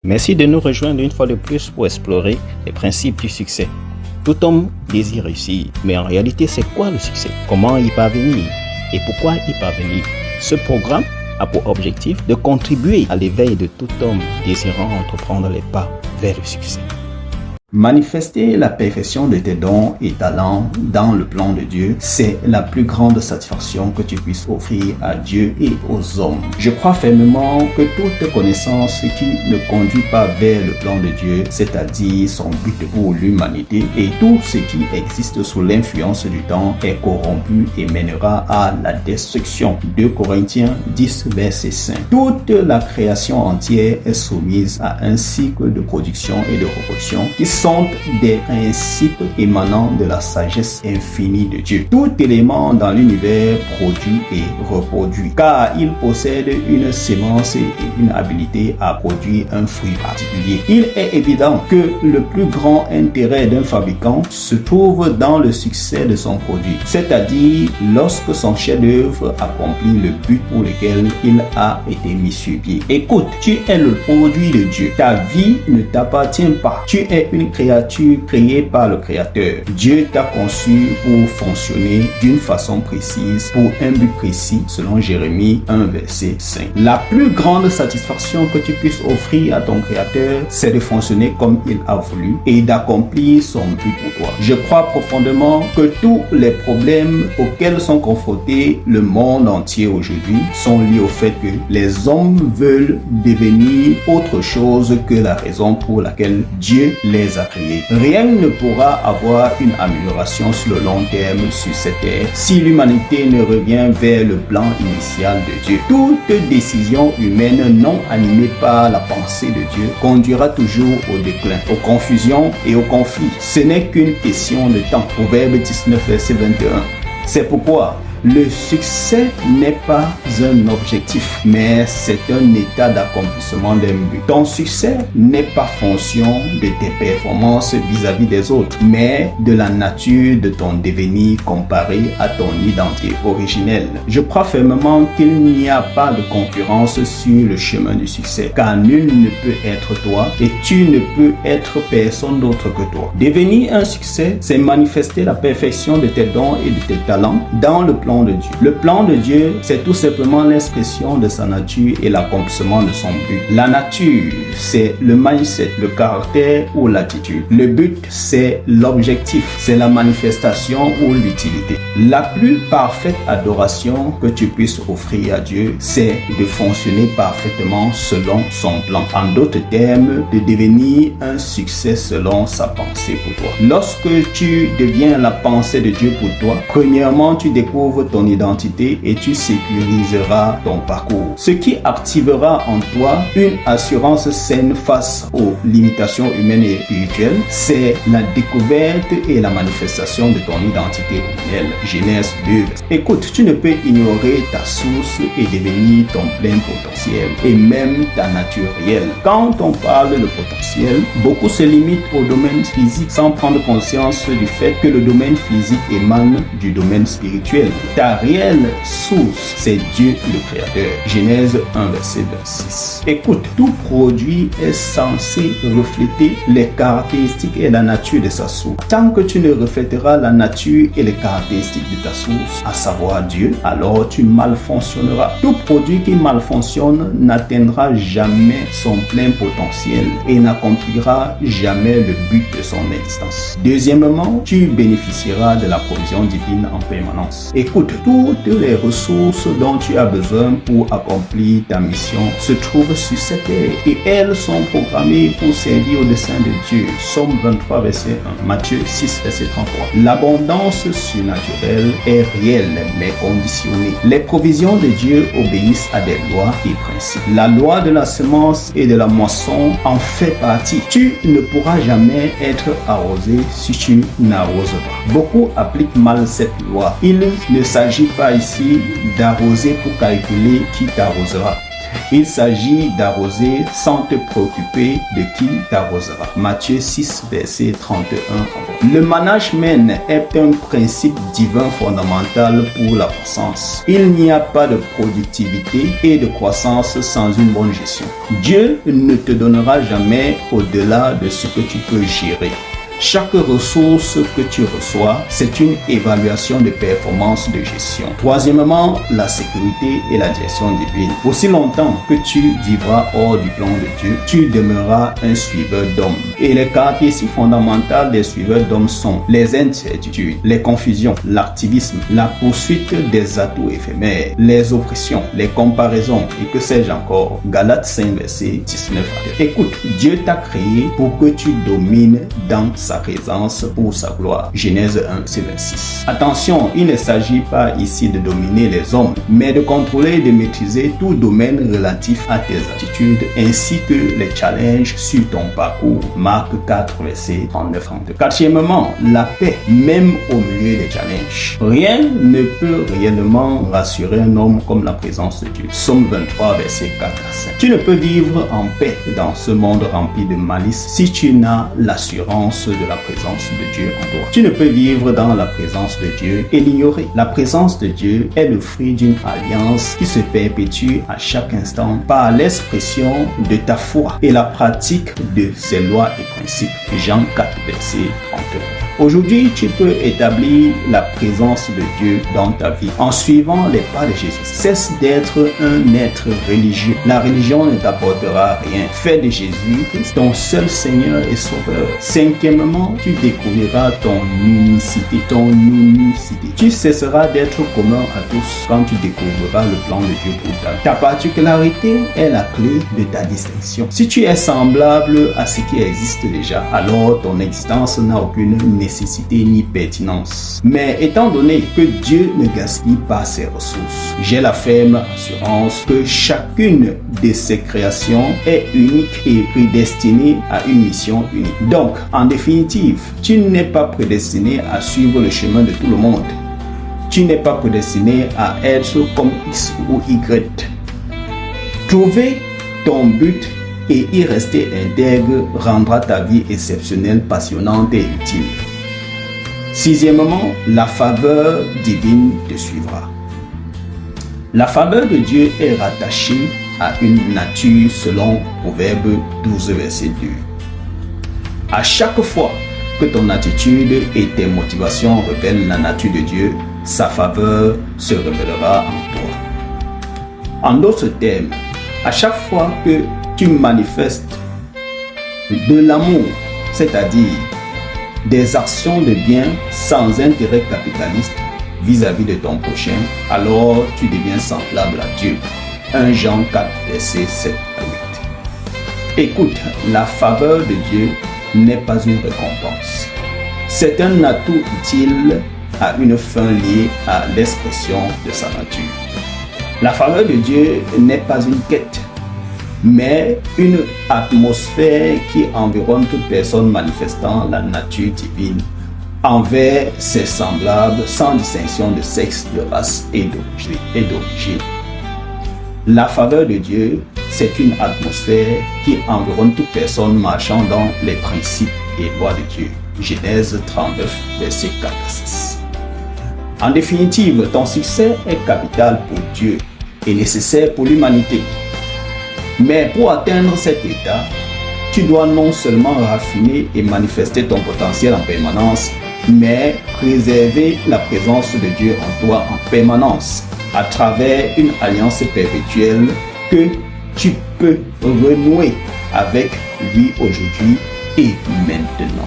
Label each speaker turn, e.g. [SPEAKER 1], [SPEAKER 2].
[SPEAKER 1] Merci de nous rejoindre une fois de plus pour explorer les principes du succès. Tout homme désire réussir, mais en réalité, c'est quoi le succès? Comment y parvenir? Et pourquoi y parvenir? Ce programme a pour objectif de contribuer à l'éveil de tout homme désirant entreprendre les pas vers le succès. Manifester la perfection de tes dons et talents dans le plan de Dieu, c'est la plus grande satisfaction que tu puisses offrir à Dieu et aux hommes. Je crois fermement que toute connaissance qui ne conduit pas vers le plan de Dieu, c'est-à-dire son but pour l'humanité, et tout ce qui existe sous l'influence du temps est corrompu et mènera à la destruction. 2 Corinthiens 10, verset 5. Toute la création entière est soumise à un cycle de production et de reproduction qui sont des principes émanant de la sagesse infinie de Dieu. Tout élément dans l'univers produit et reproduit, car il possède une sémence et une habilité à produire un fruit particulier. Il est évident que le plus grand intérêt d'un fabricant se trouve dans le succès de son produit, c'est-à-dire lorsque son chef-d'œuvre accomplit le but pour lequel il a été mis sur pied. Écoute, tu es le produit de Dieu. Ta vie ne t'appartient pas. Tu es une créature créée par le Créateur. Dieu t'a conçu pour fonctionner d'une façon précise, pour un but précis, selon Jérémie 1, verset 5. La plus grande satisfaction que tu puisses offrir à ton Créateur, c'est de fonctionner comme il a voulu et d'accomplir son but pour toi. Je crois profondément que tous les problèmes auxquels sont confrontés le monde entier aujourd'hui sont liés au fait que les hommes veulent devenir autre chose que la raison pour laquelle Dieu les a créés. Rien ne pourra avoir une amélioration sur le long terme sur cette terre si l'humanité ne revient vers le plan initial de Dieu. Toute décision humaine non animée par la pensée de Dieu conduira toujours au déclin, aux confusions et aux conflits. Ce n'est qu'une question de temps. Proverbe 19, verset 21. C'est pourquoi le succès n'est pas un objectif, mais c'est un état d'accomplissement d'un but. Ton succès n'est pas fonction de tes performances vis-à-vis des autres, mais de la nature de ton devenir comparé à ton identité originelle. Je crois fermement qu'il n'y a pas de concurrence sur le chemin du succès, car nul ne peut être toi et tu ne peux être personne d'autre que toi. Devenir un succès, c'est manifester la perfection de tes dons et de tes talents dans le plan de Dieu. Le plan de Dieu, c'est tout simplement l'expression de sa nature et l'accomplissement de son but. La nature, c'est le mindset, le caractère ou l'attitude. Le but, c'est l'objectif, c'est la manifestation ou l'utilité. La plus parfaite adoration que tu puisses offrir à Dieu, c'est de fonctionner parfaitement selon son plan. En d'autres termes, de devenir un succès selon sa pensée pour toi. Lorsque tu deviens la pensée de Dieu pour toi, premièrement, tu découvres ton identité et tu sécuriseras ton parcours. Ce qui activera en toi une assurance saine face aux limitations humaines et spirituelles, c'est la découverte et la manifestation de ton identité originelle. Genèse 2. Écoute, tu ne peux ignorer ta source et devenir ton plein potentiel et même ta nature réelle. Quand on parle de potentiel, beaucoup se limitent au domaine physique sans prendre conscience du fait que le domaine physique émane du domaine spirituel. Ta réelle source, c'est Dieu le Créateur. Genèse 1, verset 26. Écoute, tout produit est censé refléter les caractéristiques et la nature de sa source. Tant que tu ne reflèteras la nature et les caractéristiques de ta source, à savoir Dieu, alors tu malfonctionneras. Tout produit qui malfonctionne n'atteindra jamais son plein potentiel et n'accomplira jamais le but de son existence. Deuxièmement, tu bénéficieras de la provision divine en permanence. Écoute, toutes les ressources dont tu as besoin pour accomplir ta mission se trouvent sur cette terre et elles sont programmées pour servir au dessein de Dieu. Somme 23, verset 1. Matthieu 6, verset 33. L'abondance surnaturelle est réelle mais conditionnée. Les provisions de Dieu obéissent à des lois et principes. La loi de la semence et de la moisson en fait partie. Tu ne pourras jamais être arrosé si tu n'arroses pas. Beaucoup appliquent mal cette loi. Il ne s'agit pas ici d'arroser pour calculer qui t'arrosera, Il s'agit d'arroser sans te préoccuper de qui t'arrosera. Matthieu 6, verset 31. Le management est un principe divin fondamental pour la croissance. Il n'y a pas de productivité et de croissance sans une bonne gestion. Dieu ne te donnera jamais au-delà de ce que tu peux gérer. Chaque ressource que tu reçois, c'est une évaluation de performance de gestion. Troisièmement, la sécurité et la direction divine. Aussi longtemps que tu vivras hors du plan de Dieu, tu demeureras un suiveur d'hommes. Et les caractéristiques fondamentales des suiveurs d'hommes sont les incertitudes, les confusions, l'activisme, la poursuite des atouts éphémères, les oppressions, les comparaisons et que sais-je encore. Galates 5, verset 19. Écoute, Dieu t'a créé pour que tu domines dans sa présence pour sa gloire. Genèse 1, verset 26. Attention, il ne s'agit pas ici de dominer les hommes, mais de contrôler et de maîtriser tout domaine relatif à tes attitudes ainsi que les challenges sur ton parcours. Marc 4, verset 39-32. Quatrièmement, la paix, même au milieu des challenges. Rien ne peut réellement rassurer un homme comme la présence de Dieu. Psaume 23, verset 4 à 5. Tu ne peux vivre en paix dans ce monde rempli de malice si tu n'as l'assurance de la présence de Dieu en toi. Tu ne peux vivre dans la présence de Dieu et l'ignorer. La présence de Dieu est le fruit d'une alliance qui se perpétue à chaque instant par l'expression de ta foi et la pratique de ses lois et principes. Jean 4, verset 31. Aujourd'hui, tu peux établir la présence de Dieu dans ta vie en suivant les pas de Jésus. Cesse d'être un être religieux. La religion ne t'apportera rien. Fais de Jésus ton seul Seigneur et Sauveur. Cinquièmement, tu découvriras ton unicité. Tu cesseras d'être commun à tous quand tu découvriras le plan de Dieu pour ta vie. Ta particularité est la clé de ta distinction. Si tu es semblable à ce qui existe déjà, alors ton existence n'a aucune nécessité ni pertinence. Mais étant donné que Dieu ne gaspille pas ses ressources, j'ai la ferme assurance que chacune de ses créations est unique et prédestinée à une mission unique. Donc, en définitive, tu n'es pas prédestiné à suivre le chemin de tout le monde. Tu n'es pas prédestiné à être comme X ou Y. Trouver ton but et y rester intègre rendra ta vie exceptionnelle, passionnante et utile. Sixièmement, la faveur divine te suivra. La faveur de Dieu est rattachée à une nature selon Proverbe 12, verset 2. À chaque fois que ton attitude et tes motivations révèlent la nature de Dieu, sa faveur se révélera en toi. En d'autres termes, à chaque fois que tu manifestes de l'amour, c'est-à-dire des actions de bien sans intérêt capitaliste vis-à-vis de ton prochain, alors tu deviens semblable à Dieu. 1 Jean 4, verset 7 à 8. Écoute, la faveur de Dieu n'est pas une récompense. C'est un atout utile à une fin liée à l'expression de sa nature. La faveur de Dieu n'est pas une quête, mais une atmosphère qui environne toute personne manifestant la nature divine envers ses semblables sans distinction de sexe, de race et d'origine. La faveur de Dieu, c'est une atmosphère qui environne toute personne marchant dans les principes et lois de Dieu. Genèse 39, verset 4 à 6. En définitive, ton succès est capital pour Dieu et nécessaire pour l'humanité. Mais pour atteindre cet état, tu dois non seulement raffiner et manifester ton potentiel en permanence, mais préserver la présence de Dieu en toi en permanence à travers une alliance perpétuelle que tu peux renouer avec lui aujourd'hui et maintenant.